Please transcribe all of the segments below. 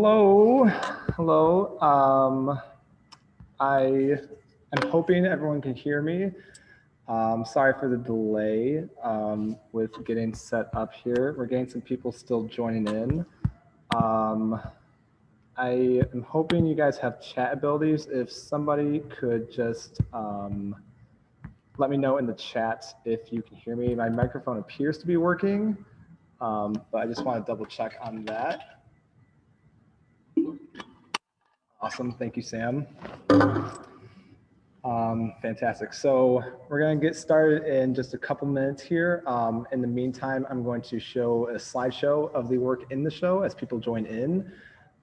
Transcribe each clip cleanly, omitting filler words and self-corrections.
Hello, hello. I am hoping everyone can hear me. Sorry for the delay with getting set up here. We're getting some people still joining in. I am hoping you guys have chat abilities. If somebody could just let me know in the chat if you can hear me. My microphone appears to be working, but I just want to double check on that. Awesome, thank you, Sam. Fantastic. So we're going to get started in just a couple minutes here. In the meantime, I'm going to show a slideshow of the work in the show as people join in.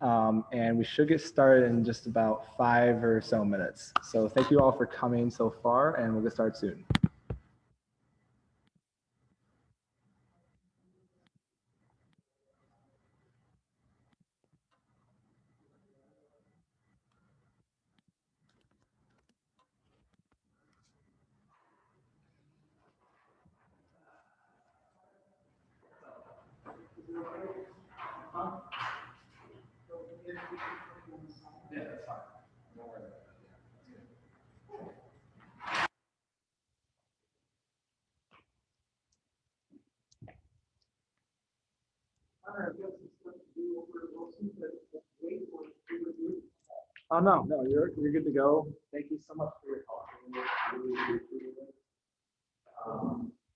And we should get started in just about 5 or so minutes. So thank you all for coming so far, and we'll get started soon. Yeah, that's fine. Don't worry about it. Oh, no, you're good to go. Thank you so much for your help.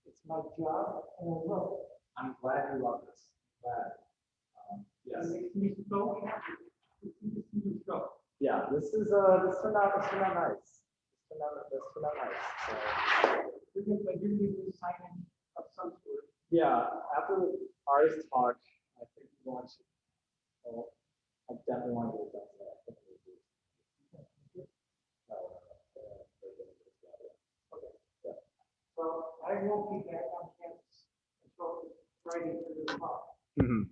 It's my job, and I love it. I'm glad you love this. Glad. Yes. Yeah, this turned out nice. This turned out nice. So. You're going to sign in of some sort. Yeah, after ours talk, I think we want to. Well, I definitely want to get that. Okay. Yeah. Well, I won't be back on campus until Friday for the talk. Mm-hmm.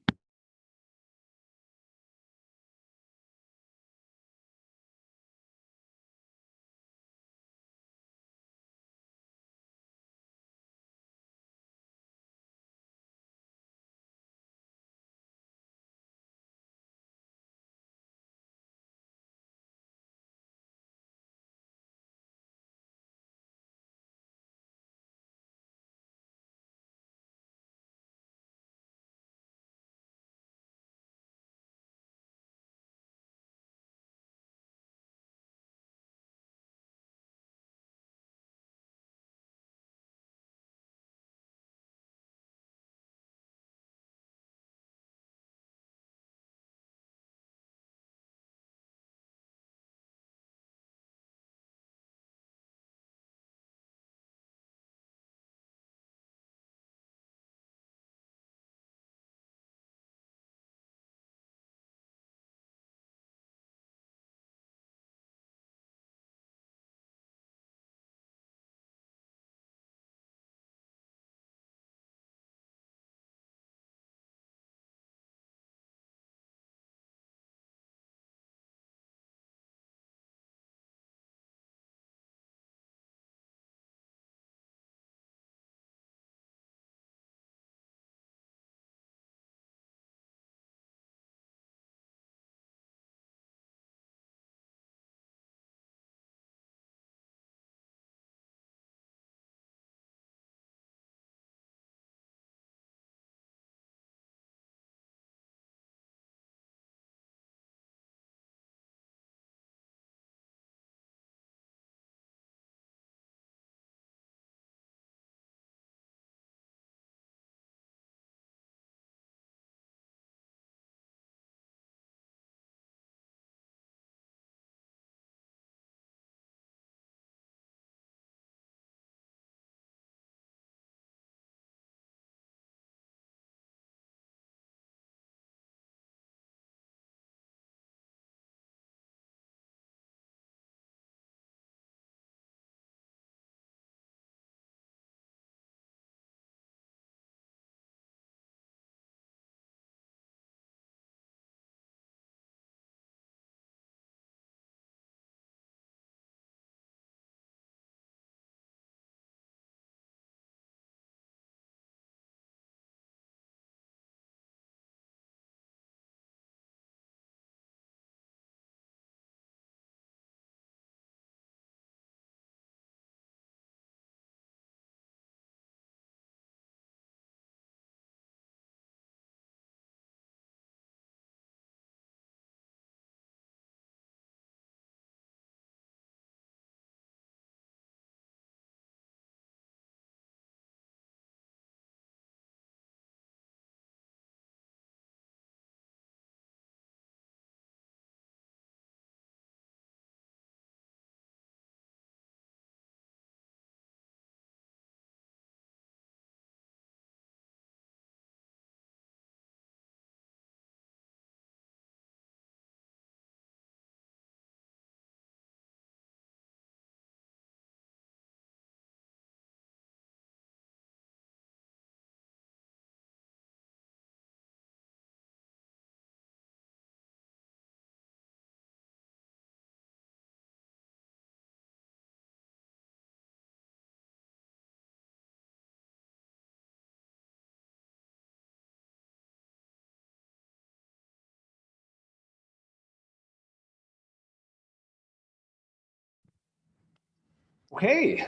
Okay.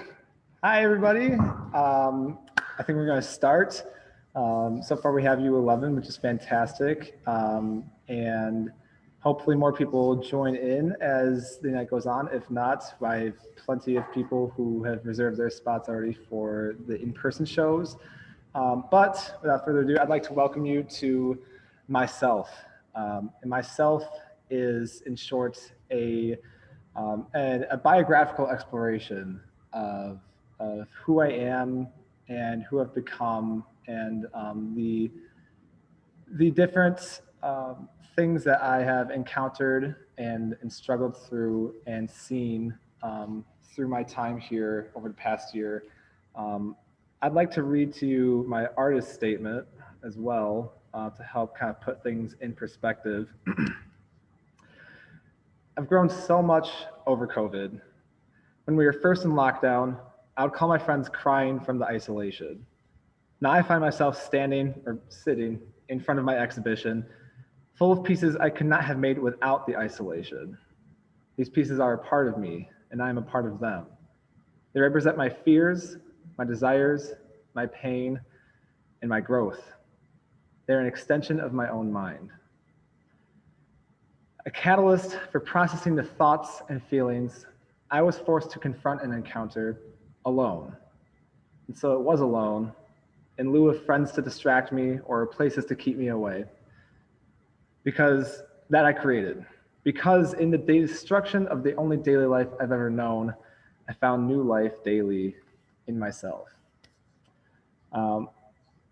Hi, everybody. I think we're going to start. So far, we have you 11, which is fantastic. And hopefully more people join in as the night goes on. If not, I have plenty of people who have reserved their spots already for the in-person shows. But without further ado, I'd like to welcome you to myself. And myself is, in short, a biographical exploration of, who I am and who I've become, and the different things that I have encountered and struggled through and seen through my time here over the past year. Um, I'd like to read to you my artist statement as well to help kind of put things in perspective. I've grown so much over COVID. When we were first in lockdown, I would call my friends crying from the isolation. Now I find myself standing or sitting in front of my exhibition, full of pieces I could not have made without the isolation. These pieces are a part of me, and I am a part of them. They represent my fears, my desires, my pain, and my growth. They're an extension of my own mind. A catalyst for processing the thoughts and feelings I was forced to confront and encounter alone. And so it was alone, in lieu of friends to distract me or places to keep me away. Because that I created. Because in the destruction of the only daily life I've ever known, I found new life daily in myself. Um,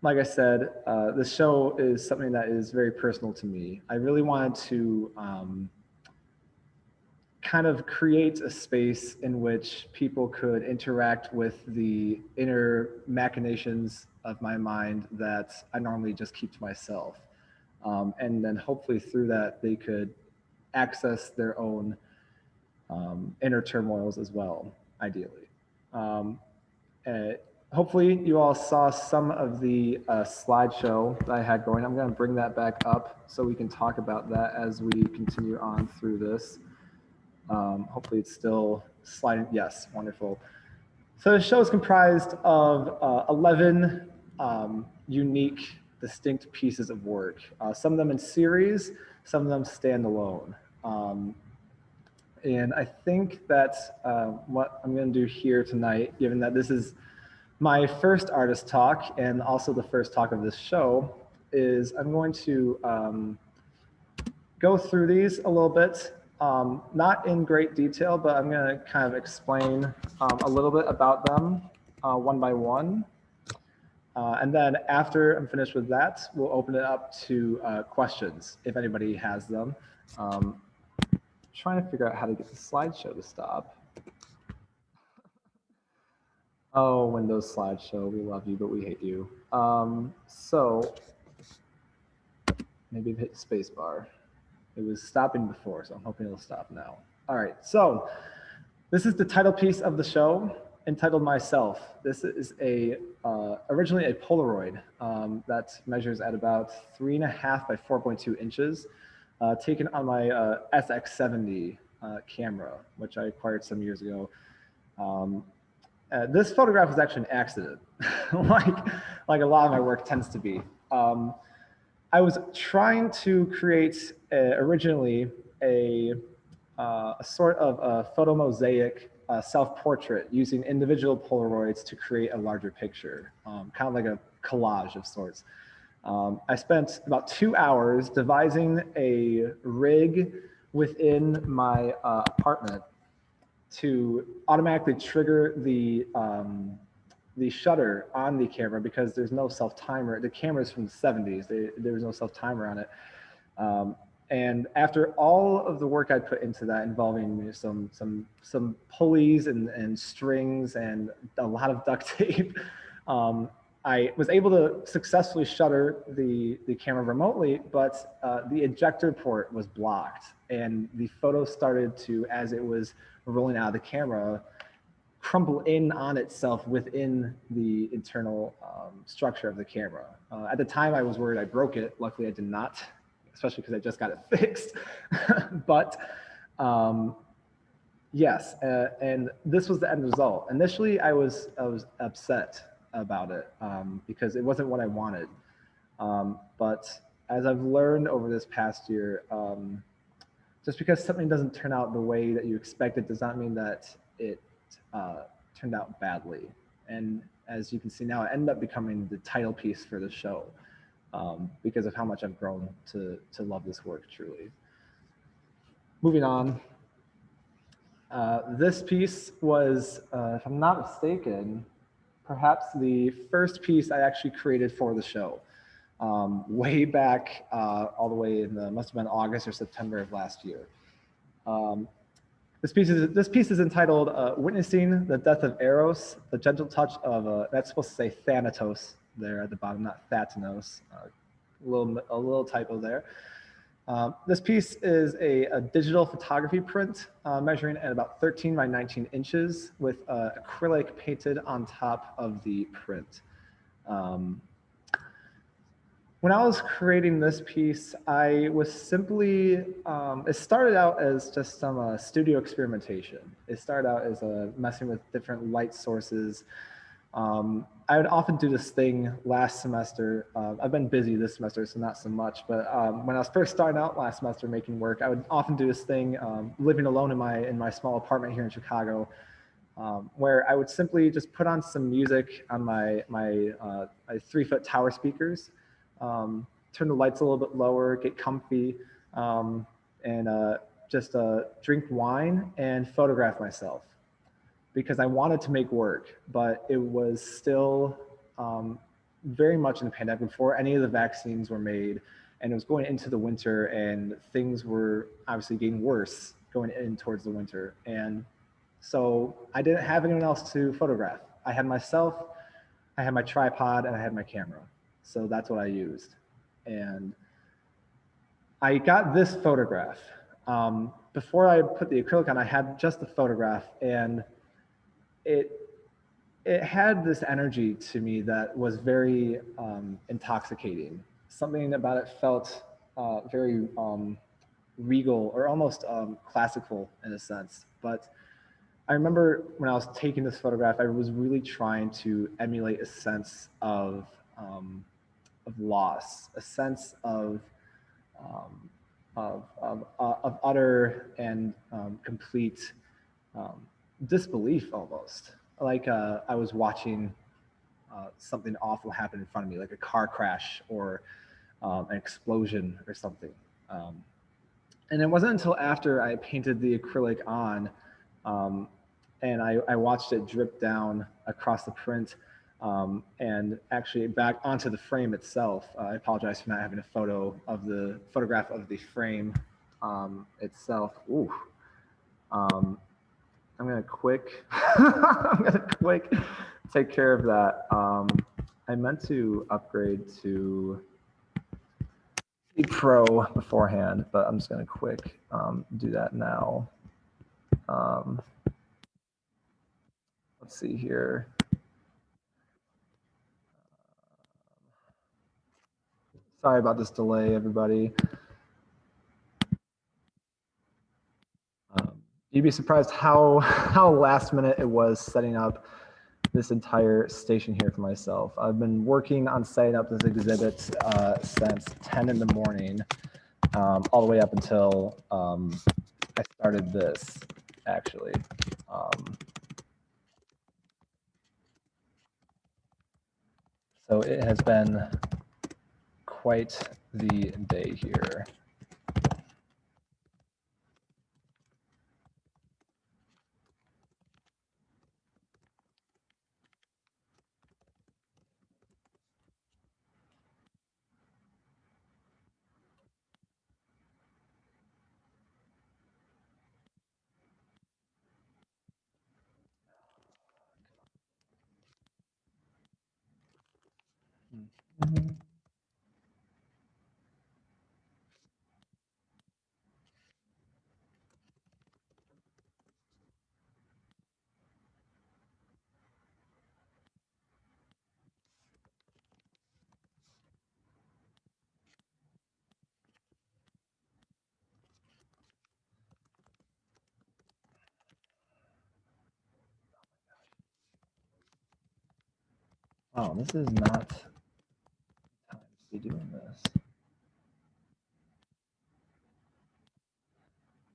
like I said, this show is something that is very personal to me. I really wanted to kind of create a space in which people could interact with the inner machinations of my mind that I normally just keep to myself. And then hopefully through that, they could access their own inner turmoils as well, ideally. Um, uh, Hopefully you all saw some of the slideshow that I had going. I'm going to bring that back up so we can talk about that as we continue on through this. Hopefully it's still sliding. Yes, wonderful. So the show is comprised of 11 unique, distinct pieces of work. Some of them in series, some of them standalone. And I think that what I'm going to do here tonight, given that this is my first artist talk and also the first talk of this show, is I'm going to go through these a little bit, not in great detail, but I'm going to kind of explain a little bit about them one by one. And then after I'm finished with that, we'll open it up to questions if anybody has them. Trying to figure out how to get the slideshow to stop. Oh, Windows slideshow, we love you, but we hate you. So maybe hit spacebar. It was stopping before, so I'm hoping it'll stop now. All right, so this is the title piece of the show, entitled Myself. This is originally a Polaroid that measures at about 3.5 by 4.2 inches, taken on my SX70 camera, which I acquired some years ago. This photograph was actually an accident, like a lot of my work tends to be. I was trying to create originally a sort of a photo mosaic self-portrait using individual Polaroids to create a larger picture, kind of like a collage of sorts. I spent about 2 hours devising a rig within my apartment to automatically trigger the shutter on the camera because there's no self timer. The camera's from the 70s. There was no self timer on it. And after all of the work I put into that, involving some pulleys and strings and a lot of duct tape, I was able to successfully shutter the camera remotely, but the ejector port was blocked, and the photo started to, as it was rolling out of the camera, crumple in on itself within the internal structure of the camera. At the time, I was worried I broke it. Luckily, I did not, especially because I just got it fixed. But Yes, and this was the end result. Initially, I was upset about it because it wasn't what I wanted. But as I've learned over this past year, just because something doesn't turn out the way that you expected does not mean that it uh, turned out badly. And as you can see now, it ended up becoming the title piece for the show because of how much I've grown to love this work truly. Moving on, this piece was, if I'm not mistaken, perhaps the first piece I actually created for the show. Way back, all the way in the must have been August or September of last year. Um, this piece is entitled "Witnessing the Death of Eros: The Gentle Touch of." That's supposed to say Thanatos there at the bottom, not Thatanos. A little typo there. This piece is a digital photography print measuring at about 13 by 19 inches with acrylic painted on top of the print. Um, when I was creating this piece, I was simply, it started out as just some studio experimentation. It started out as messing with different light sources. I would often do this thing last semester. I've been busy this semester, so not so much. But when I was first starting out last semester making work, I would often do this thing, living alone in my small apartment here in Chicago, where I would simply just put on some music on my 3-foot tower speakers, turn the lights a little bit lower, get comfy, and just drink wine and photograph myself because I wanted to make work, but it was still very much in the pandemic before any of the vaccines were made. And it was going into the winter, and things were obviously getting worse going in towards the winter. And so I didn't have anyone else to photograph. I had myself, I had my tripod, and I had my camera. So that's what I used. And I got this photograph. Before I put the acrylic on, I had just the photograph, and it it had this energy to me that was very intoxicating. Something about it felt very regal or almost classical in a sense. But I remember when I was taking this photograph, I was really trying to emulate a sense of loss, a sense um, of utter and complete um, disbelief almost. Like I was watching something awful happen in front of me, like a car crash or an explosion or something. Um, and it wasn't until after I painted the acrylic on um, and I watched it drip down across the print and actually back onto the frame itself. I apologize for not having a photograph of the frame itself. Ooh. Um, I'm gonna quick, I'm gonna quick take care of that. I meant to upgrade to the Pro beforehand, but I'm just gonna quick do that now. Um, let's see here. Sorry about this delay, everybody. You'd be surprised how last minute it was setting up this entire station here for myself. I've been working on setting up this exhibit since 10 in the morning, all the way up until I started this, actually. So it has been quite the day here. Mm-hmm. Oh, this is not time to be doing this.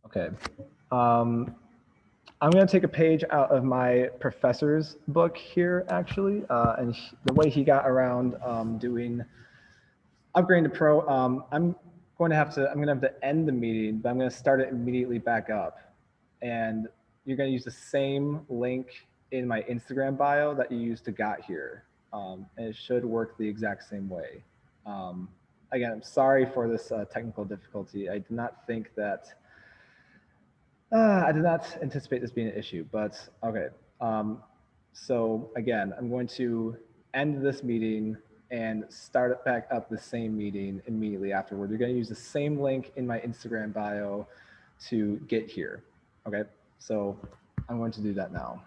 Okay. I'm going to take a page out of my professor's book here, actually. And the way he got around doing upgrading to pro, I'm going to have to end the meeting, but I'm going to start it immediately back up. And you're going to use the same link in my Instagram bio that you used to got here. And it should work the exact same way. Again, I'm sorry for this technical difficulty. I did not think that, I did not anticipate this being an issue, but okay. So again, I'm going to end this meeting and start it back up the same meeting immediately afterward. You're going to use the same link in my Instagram bio to get here. Okay, so I'm going to do that now.